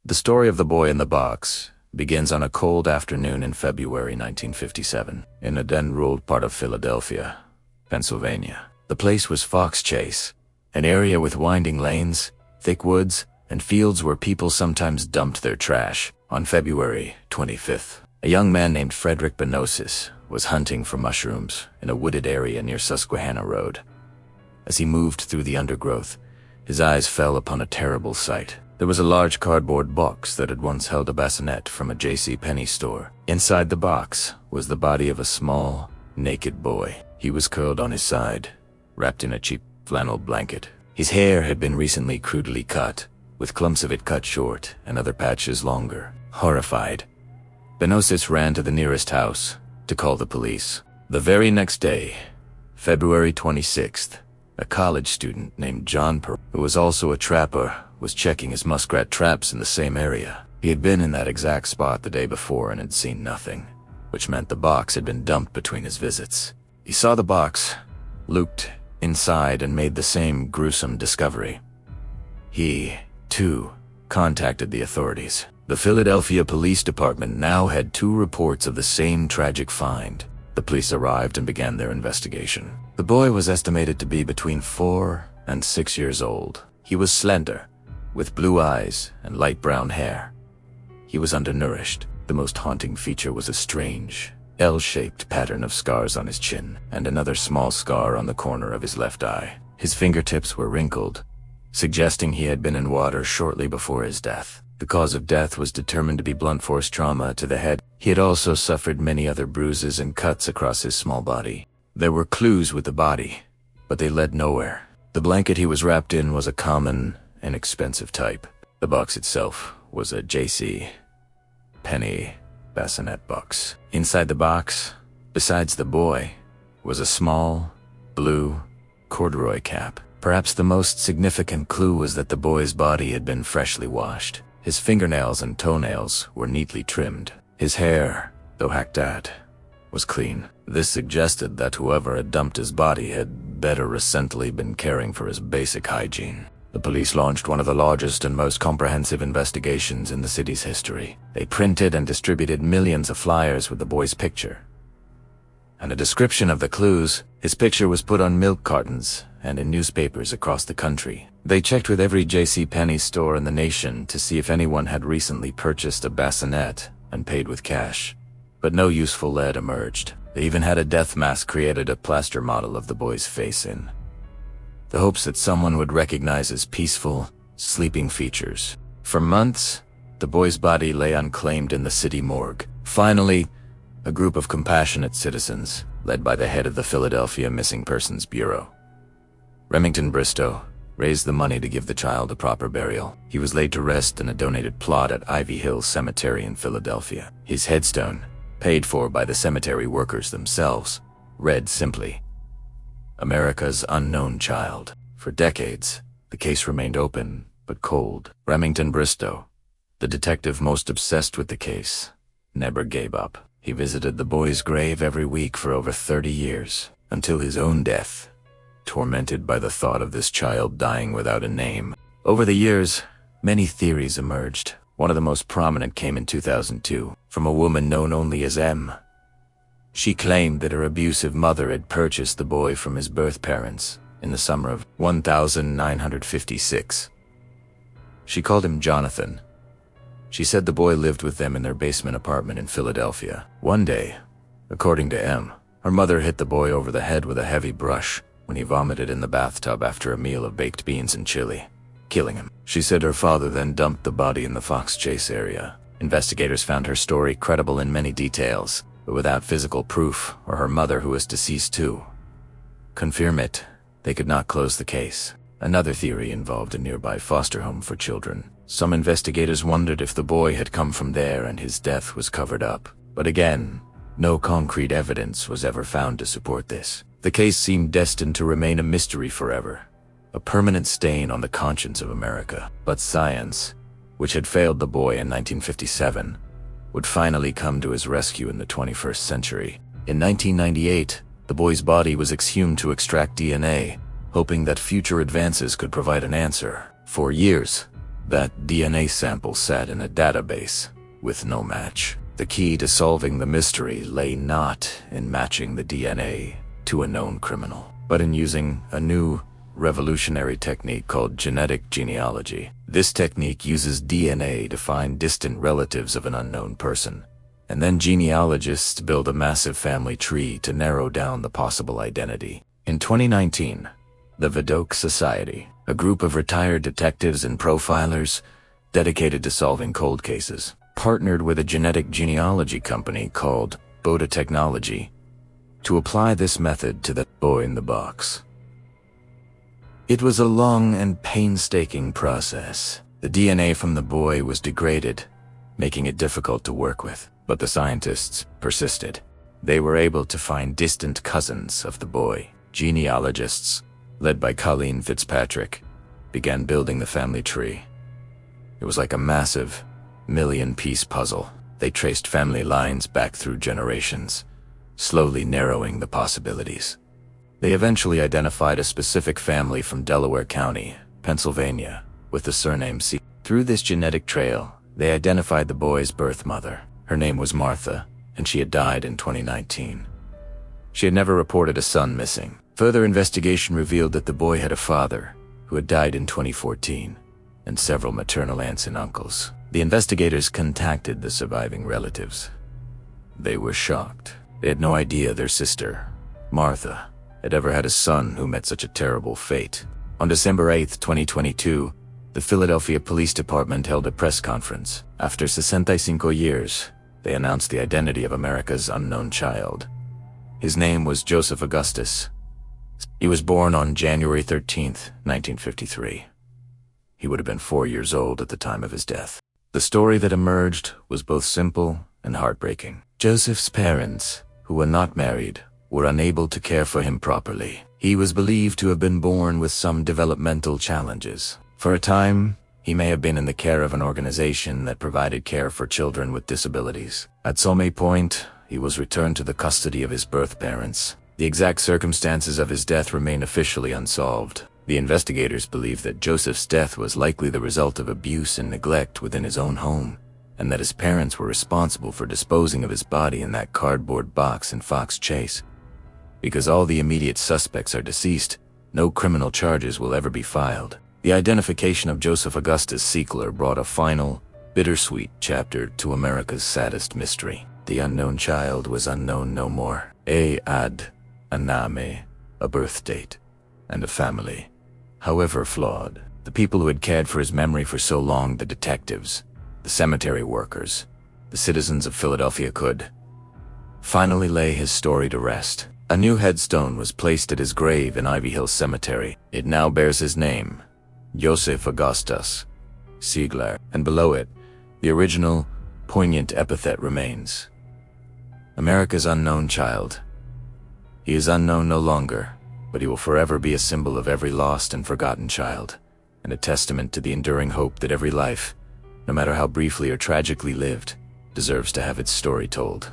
The story of the boy in the box begins on a cold afternoon in February 1957 in a den-ruled part of Philadelphia, Pennsylvania. The place was Fox Chase, an area with winding lanes, thick woods, and fields where people sometimes dumped their trash. On February 25th, a young man named Frederick Benosis was hunting for mushrooms in a wooded area near Susquehanna Road. As he moved through the undergrowth, his eyes fell upon a terrible sight. There was a large cardboard box that had once held a bassinet from a J.C. Penney store. Inside the box was the body of a small, naked boy. He was curled on his side, wrapped in a cheap flannel blanket. His hair had been recently crudely cut, with clumps of it cut short and other patches longer. Horrified, Benosis ran to the nearest house to call the police. The very next day, February 26th, a college student named John Perot, who was also a trapper, was checking his muskrat traps in the same area. He had been in that exact spot the day before and had seen nothing, which meant the box had been dumped between his visits. He saw the box, looked inside, and made the same gruesome discovery. He, too, contacted the authorities. The Philadelphia Police Department now had 2 reports of the same tragic find. The police arrived and began their investigation. The boy was estimated to be between 4 and 6 years old. He was slender, with blue eyes and light brown hair. He was undernourished. The most haunting feature was a strange, L-shaped pattern of scars on his chin and another small scar on the corner of his left eye. His fingertips were wrinkled, suggesting he had been in water shortly before his death. The cause of death was determined to be blunt force trauma to the head. He had also suffered many other bruises and cuts across his small body. There were clues with the body, but they led nowhere. The blanket he was wrapped in was a common and expensive type. The box itself was a J.C. Penney bassinet box. Inside the box, besides the boy, was a small, blue corduroy cap. Perhaps the most significant clue was that the boy's body had been freshly washed. His fingernails and toenails were neatly trimmed. His hair, though hacked at, was clean. This suggested that whoever had dumped his body had better recently been caring for his basic hygiene. The police launched one of the largest and most comprehensive investigations in the city's history. They printed and distributed millions of flyers with the boy's picture and a description of the clues. His picture was put on milk cartons and in newspapers across the country. They checked with every J.C. Penney store in the nation to see if anyone had recently purchased a bassinet and paid with cash, but no useful lead emerged. They even had a death mask created, a plaster model of the boy's face in the hopes that someone would recognize his peaceful, sleeping features. For months, the boy's body lay unclaimed in the city morgue. Finally, a group of compassionate citizens, led by the head of the Philadelphia Missing Persons Bureau, Remington Bristow, raised the money to give the child a proper burial. He was laid to rest in a donated plot at Ivy Hill Cemetery in Philadelphia. His headstone, paid for by the cemetery workers themselves, read simply, "America's unknown child." For decades, the case remained open but cold. Remington Bristow, the detective most obsessed with the case, never gave up. He visited the boy's grave every week for over 30 years, until his own death, tormented by the thought of this child dying without a name. Over the years, many theories emerged. One of the most prominent came in 2002 from a woman known only as M. She claimed that her abusive mother had purchased the boy from his birth parents in the summer of 1956. She called him Jonathan. She said the boy lived with them in their basement apartment in Philadelphia. One day, according to M, her mother hit the boy over the head with a heavy brush when he vomited in the bathtub after a meal of baked beans and chili, killing him. She said her father then dumped the body in the Fox Chase area. Investigators found her story credible in many details, but without physical proof, or her mother, who was deceased too, confirm it, they could not close the case. Another theory involved a nearby foster home for children. Some investigators wondered if the boy had come from there and his death was covered up. But again, no concrete evidence was ever found to support this. The case seemed destined to remain a mystery forever, a permanent stain on the conscience of America. But science, which had failed the boy in 1957, would finally come to his rescue in the 21st century. In 1998, the boy's body was exhumed to extract DNA, hoping that future advances could provide an answer. For years, That DNA sample sat in a database with no match. The key to solving the mystery lay not in matching the DNA to a known criminal, but in using a new, revolutionary technique called genetic genealogy. This technique uses DNA to find distant relatives of an unknown person, and then genealogists build a massive family tree to narrow down the possible identity. In 2019, the Vidocq Society, a group of retired detectives and profilers dedicated to solving cold cases, partnered with a genetic genealogy company called Boda Technology to apply this method to the boy in the box. It was a long and painstaking process. The DNA from the boy was degraded, making it difficult to work with, but the scientists persisted. They were able to find distant cousins of the boy. Genealogists, led by Colleen Fitzpatrick, began building the family tree. It was like a massive, million-piece puzzle. They traced family lines back through generations, slowly narrowing the possibilities. They eventually identified a specific family from Delaware County, Pennsylvania, with the surname C. Through this genetic trail, they identified the boy's birth mother. Her name was Martha, and she had died in 2019. She had never reported a son missing. Further investigation revealed that the boy had a father who had died in 2014, and several maternal aunts and uncles. The investigators contacted the surviving relatives. They were shocked. They had no idea their sister, Martha, had ever had a son who met such a terrible fate. On December 8, 2022, the Philadelphia Police Department held a press conference. After 65 years, they announced the identity of America's unknown child. His name was Joseph Augustus. He was born on January 13, 1953. He would have been 4 years old at the time of his death. The story that emerged was both simple and heartbreaking. Joseph's parents, who were not married, were unable to care for him properly. He was believed to have been born with some developmental challenges. For a time, he may have been in the care of an organization that provided care for children with disabilities. At some point, he was returned to the custody of his birth parents. The exact circumstances of his death remain officially unsolved. The investigators believe that Joseph's death was likely the result of abuse and neglect within his own home, and that his parents were responsible for disposing of his body in that cardboard box in Fox Chase. Because all the immediate suspects are deceased, no criminal charges will ever be filed. The identification of Joseph Augustus Siegler brought a final, bittersweet chapter to America's saddest mystery. The unknown child was unknown no more. Ad, a name, a birth date, and a family. However flawed, the people who had cared for his memory for so long, the detectives, the cemetery workers, the citizens of Philadelphia could finally lay his story to rest. A new headstone was placed at his grave in Ivy Hill Cemetery. It now bears his name, Joseph Augustus Siegler, and below it, the original, poignant epithet remains. America's unknown child. He is unknown no longer, but he will forever be a symbol of every lost and forgotten child, and a testament to the enduring hope that every life, no matter how briefly or tragically lived, deserves to have its story told.